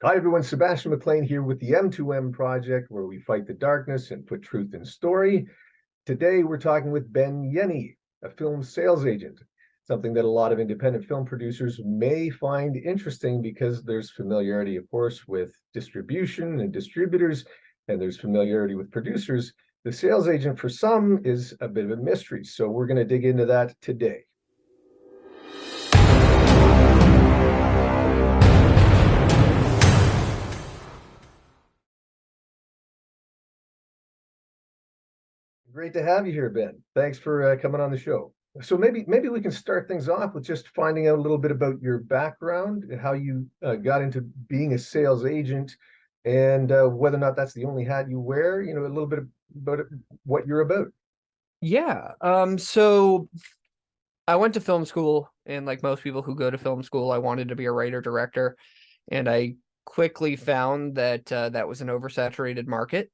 Hi, everyone. Sebadtian MacLean here with the M2M Project, where we fight the darkness and put truth in story. Today, we're talking with Yennie, a film sales agent, something that a lot of independent film producers may find interesting because there's familiarity, of course, with distribution and distributors, and there's familiarity with producers. The sales agent for some is a bit of a mystery, so we're going to dig into that today. Great to have you here, Ben. Thanks for coming on the show. So maybe we can start things off with just finding out a little bit about your background and how you got into being a sales agent, and whether or not that's the only hat you wear. You know, a little bit about what you're about. Yeah. So I went to film school, and like most people who go to film school, I wanted to be a writer director, and I quickly found that that was an oversaturated market.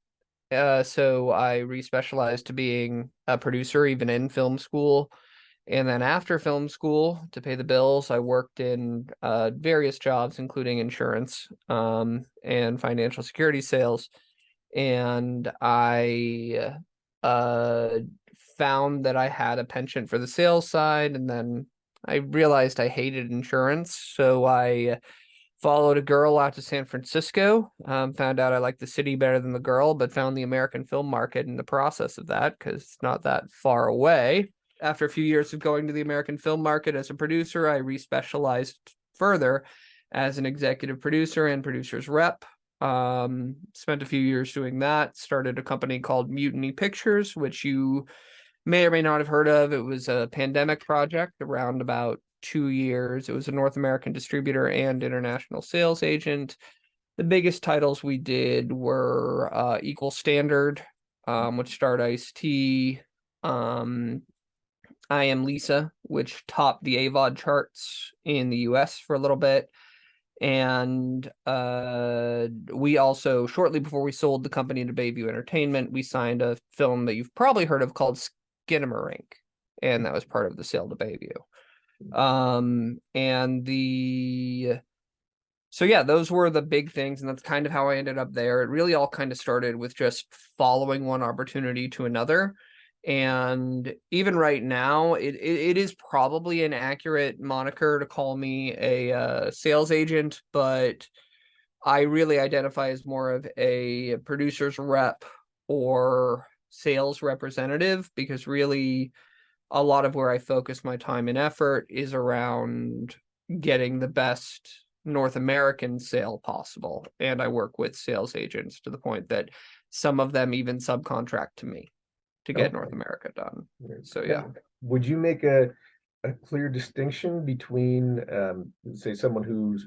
So I respecialized to being a producer, even in film school. And then after film school, to pay the bills, I worked in various jobs, including insurance and financial security sales. And I uh, found that I had a penchant for the sales side. And then I realized I hated insurance. So I followed a girl out to San Francisco, found out I liked the city better than the girl, but found the American film market in the process of that because it's not that far away. After a few years of going to the American film market as a producer, I respecialized further as an executive producer and producer's rep. Spent a few years doing that, started a company called Mutiny Pictures, which you may or may not have heard of. It was a pandemic project around about 2 years. It was a North American distributor and international sales agent. The biggest titles we did were Equal Standard, which starred Ice-T, I Am Lisa, which topped the AVOD charts in the US for a little bit. And we also, shortly before we sold the company to Bayview Entertainment, we signed a film that you've probably heard of called Skinamarink, and that was part of the sale to Bayview. So yeah, those were the big things, and that's kind of how I ended up there. It really all kind of started with just following one opportunity to another. And even right now, it is probably an accurate moniker to call me a sales agent, but I really identify as more of a producer's rep or sales representative, because really a lot of where I focus my time and effort is around getting the best North American sale possible. And I work with sales agents to the point that some of them even subcontract to me to get North America done. So yeah. Would you make a clear distinction between, say, someone who's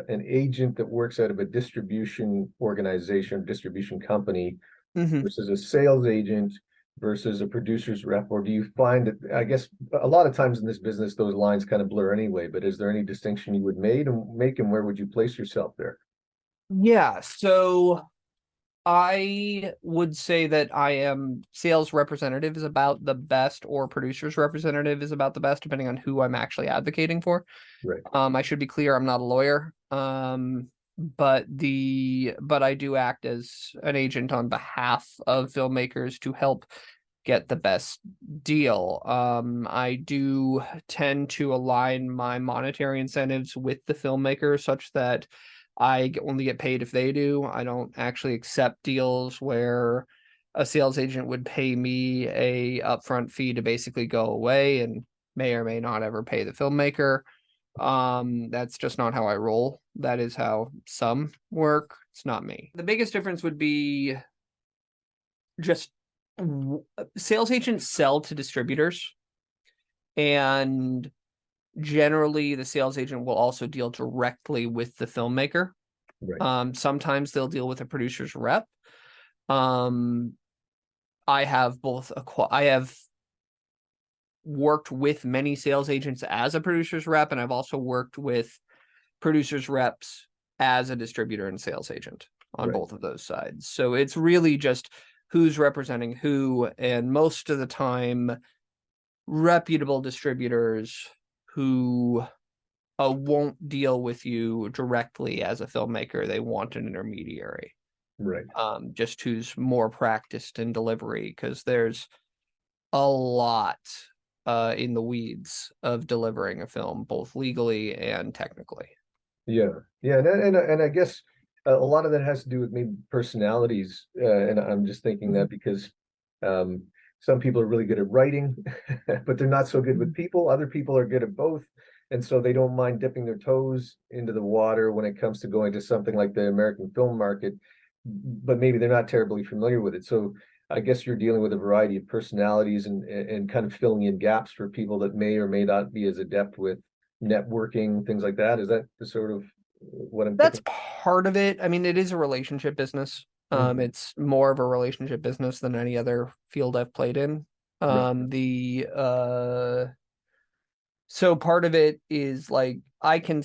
an agent that works out of a distribution organization, distribution company, versus a sales agent versus a producer's rep? Or do you find that, I guess, a lot of times in this business, those lines kind of blur anyway, but is there any distinction you would make, and where would you place yourself there? Yeah, so I would say that I am sales representative is about the best, or producer's representative is about the best, depending on who I'm actually advocating for. Right. I should be clear, I'm not a lawyer. But I do act as an agent on behalf of filmmakers to help get the best deal. I do tend to align my monetary incentives with the filmmaker such that I only get paid if they do. I don't actually accept deals where a sales agent would pay me a upfront fee to basically go away and may or may not ever pay the filmmaker. That's just not how I roll. That is how some work. It's not me. The biggest difference would be just sales agents sell to distributors, and generally the sales agent will also deal directly with the filmmaker. Right. Sometimes they'll deal with a producer's rep. I have worked with many sales agents as a producer's rep, and I've also worked with producers reps as a distributor and sales agent on both of those sides. So it's really just who's representing who, and most of the time reputable distributors who won't deal with you directly as a filmmaker. They want an intermediary, Right. just who's more practiced in delivery, because there's a lot in the weeds of delivering a film, both legally and technically. Yeah. Yeah. And I guess a lot of that has to do with maybe personalities. And I'm just thinking that because um, some people are really good at writing, but they're not so good with people. Other people are good at both. And so they don't mind dipping their toes into the water when it comes to going to something like the American film market, but maybe they're not terribly familiar with it. So I guess you're dealing with a variety of personalities and kind of filling in gaps for people that may or may not be as adept with networking, things like that. Is that the sort of what I'm That's picking? part of it. I mean, it is a relationship business. Mhm. It's more of a relationship business than any other field I've played in. Right. The So part of it is like I can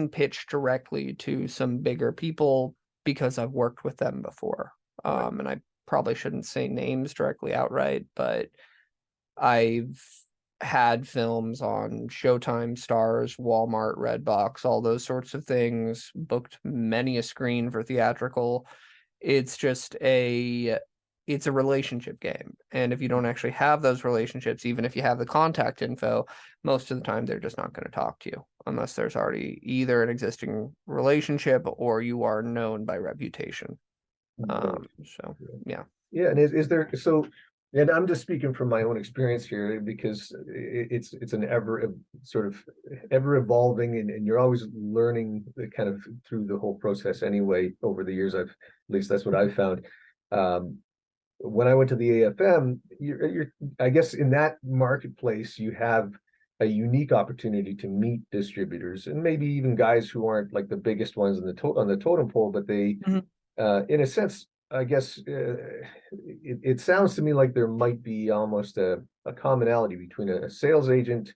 pitch directly to some bigger people because I've worked with them before. Right. And I probably shouldn't say names directly outright, but I've had films on Showtime, Stars, Walmart, Redbox, all those sorts of things, booked many a screen for theatrical. It's just it's a relationship game. And if you don't actually have those relationships, even if you have the contact info, most of the time they're just not going to talk to you unless there's already either an existing relationship or you are known by reputation. Right. So yeah. Yeah, and is there so, and I'm just speaking from my own experience here because it's an sort of ever evolving, and you're always learning kind of through the whole process anyway. Over the years, at least that's what I've found. Um, when I went to the AFM, you're I guess in that marketplace you have a unique opportunity to meet distributors and maybe even guys who aren't like the biggest ones on the totem pole, but they Mhm. in a sense, I guess it sounds to me like there might be almost a commonality between a sales agent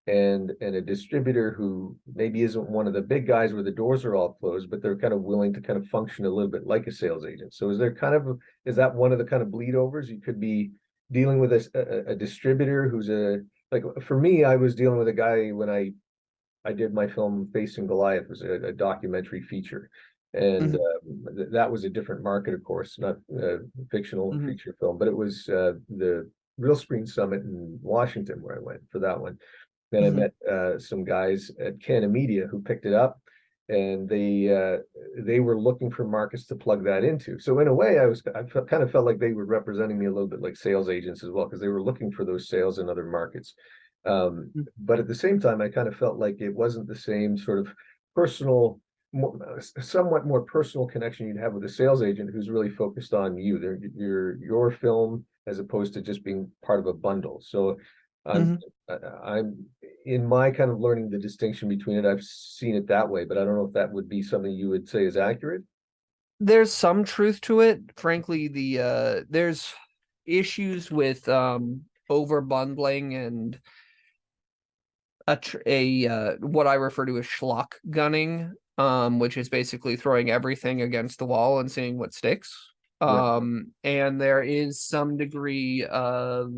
and a distributor who maybe isn't one of the big guys where the doors are all closed, but they're kind of willing to kind of function a little bit like a sales agent. So is that one of the kind of bleed overs? You could be dealing with a distributor who's like for me, I was dealing with a guy when I did my film Facing Goliath. It was a documentary feature, and Mhm. that was a different market, of course, not a fictional Mhm. feature film, but it was the Real Screen Summit in Washington where I went for that one. Then I Mhm. met some guys at Canna Media who picked it up, and they were looking for markets to plug that into. So in a way, kind of felt like they were representing me a little bit like sales agents as well, because they were looking for those sales in other markets. But at the same time, I kind of felt like it wasn't the same sort of personal, somewhat more personal connection you'd have with a sales agent who's really focused on you, your film, as opposed to just being part of a bundle. So I'm Mhm. I'm in my kind of learning the distinction between it. I've seen it that way, but I don't know if that would be something you would say is accurate. There's some truth to it. Frankly, there's issues with over bundling and what I refer to as schlock gunning, which is basically throwing everything against the wall and seeing what sticks. Right. And there is some degree of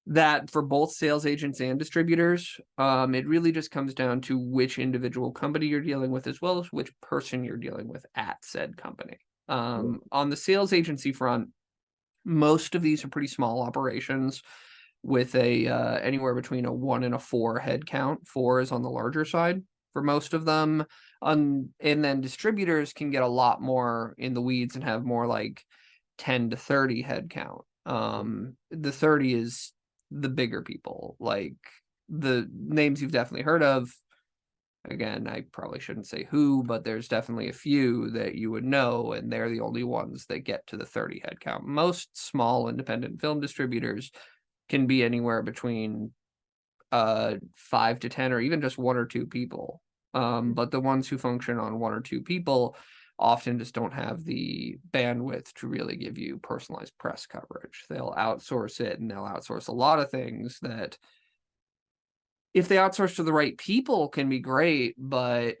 that for both sales agents and distributors. It really just comes down to which individual company you're dealing with, as well as which person you're dealing with at said company. Right. On the sales agency front, most of these are pretty small operations with a anywhere between a 1 and a 4 head count. 4 is on the larger side for most of them. And then distributors can get a lot more in the weeds and have more like 10 to 30 head count. The 30 is the bigger people, like the names you've definitely heard of. Again, I probably shouldn't say who, but there's definitely a few that you would know, and they're the only ones that get to the 30 head count. Most small independent film distributors can be anywhere between 5 to 10 or even just 1 or 2 people. But the ones who function on 1 or 2 people often just don't have the bandwidth to really give you personalized press coverage. They'll outsource it, and they'll outsource a lot of things that, if they outsource to the right people, can be great, but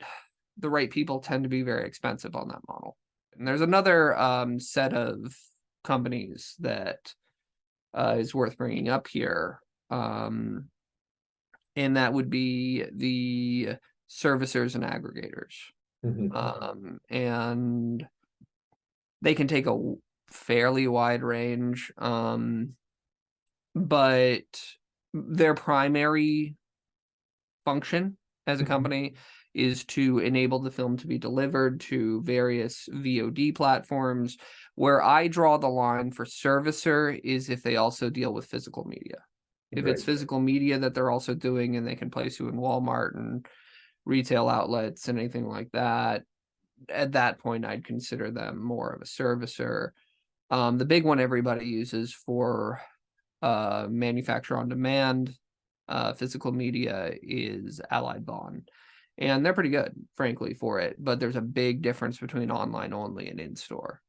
the right people tend to be very expensive on that model. And there's another set of companies that is worth bringing up here. and that would be the servicers and aggregators. Mhm. And they can take a fairly wide range, but their primary function as a Mhm. company is to enable the film to be delivered to various VOD platforms. Where I draw the line for servicer is if they also deal with physical media. If it's Right. physical media that they're also doing and they can place you in Walmart and retail outlets and anything like that, at that point I'd consider them more of a servicer. The big one everybody uses for manufacture on demand physical media is Allied Bond. And they're pretty good, frankly, for it. But there's a big difference between online only and in store.